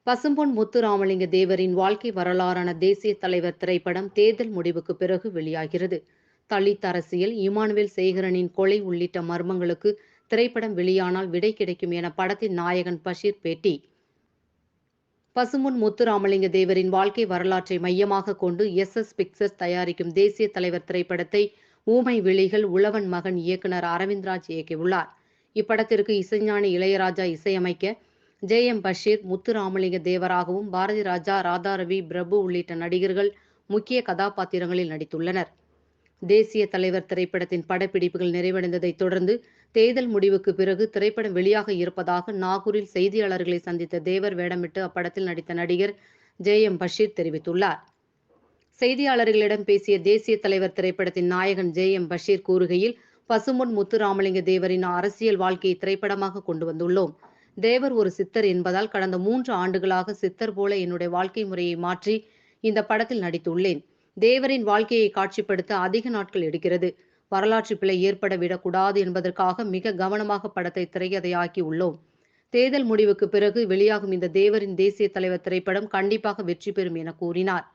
பசும்பொன் முத்துராமலிங்க தேவரின் வாழ்க்கை வரலாறான தேசிய தலைவர் திரைப்படம் தேர்தல் முடிவுக்கு பிறகு வெளியாகிறது. தலித் அரசியல், இமானுவேல் சேகரனின் கொலை உள்ளிட்ட மர்மங்களுக்கு திரைப்படம் வெளியானால் விடை கிடைக்கும் என படத்தின் நாயகன் பஷீர் பேட்டி. பசும்பொன் முத்துராமலிங்க தேவரின் வாழ்க்கை வரலாற்றை மையமாக கொண்டு எஸ் பிக்சர்ஸ் தயாரிக்கும் தேசிய தலைவர் திரைப்படத்தை ஊமை விழிகள் உழவன் மகன் இயக்குனர் அரவிந்த்ராஜ் இயக்கியுள்ளார். இப்படத்திற்கு இசைஞானி இளையராஜா இசையமைக்க ஜே.எம்.பஷீர் முத்துராமலிங்க தேவராகவும், பாரதி ராஜா, ராதாரவி, பிரபு உள்ளிட்ட நடிகர்கள் முக்கிய கதாபாத்திரங்களில் நடித்துள்ளனர். தேசிய தலைவர் திரைப்படத்தின் படப்பிடிப்புகள் நிறைவடைந்ததைத் தொடர்ந்து தேர்தல் முடிவுக்கு பிறகு திரைப்படம் வெளியாக இருப்பதாக நாகூரில் செய்தியாளர்களை சந்தித்த தேவர் வேடமிட்டு அப்படத்தில் நடித்த நடிகர் ஜே.எம்.பஷீர் தெரிவித்துள்ளார். செய்தியாளர்களிடம் பேசிய தேசிய தலைவர் திரைப்படத்தின் நாயகன் ஜே.எம்.பஷீர் கூறுகையில், பசும்பொன் முத்துராமலிங்க தேவரின் அரசியல் வாழ்க்கையை திரைப்படமாக கொண்டு வந்துள்ளோம். தேவர் ஒரு சித்தர் என்பதால் கடந்த 3 ஆண்டுகளாக சித்தர் போல என்னுடைய வாழ்க்கை முறையை மாற்றி இந்த படத்தில் நடித்துள்ளேன். தேவரின் வாழ்க்கையை காட்சிப்படுத்த அதிக நாட்கள் எடுக்கிறது. வரலாற்று பிழை ஏற்பட விடக்கூடாது என்பதற்காக மிக கவனமாக படத்தை திரைக்கதையாக்கி உள்ளோம். தேர்தல் முடிவுக்கு பிறகு வெளியாகும் இந்த தேவரின் தேசிய தலைவர் திரைப்படம் கண்டிப்பாக வெற்றி பெறும் என கூறினார்.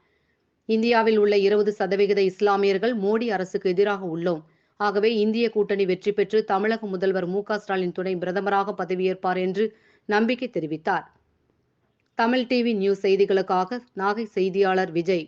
இந்தியாவில் உள்ள 20% இஸ்லாமியர்கள் மோடி அரசுக்கு எதிராக உள்ளோம். ஆகவே இந்திய கூட்டணி வெற்றி பெற்று தமிழக முதல்வர் மு.க.ஸ்டாலின் துணை பிரதமராக பதவியேற்பார் என்று நம்பிக்கை தெரிவித்தார். தமிழ் டிவி நியூஸ் செய்திகளுக்காக நாகை செய்தியாளர் விஜய்.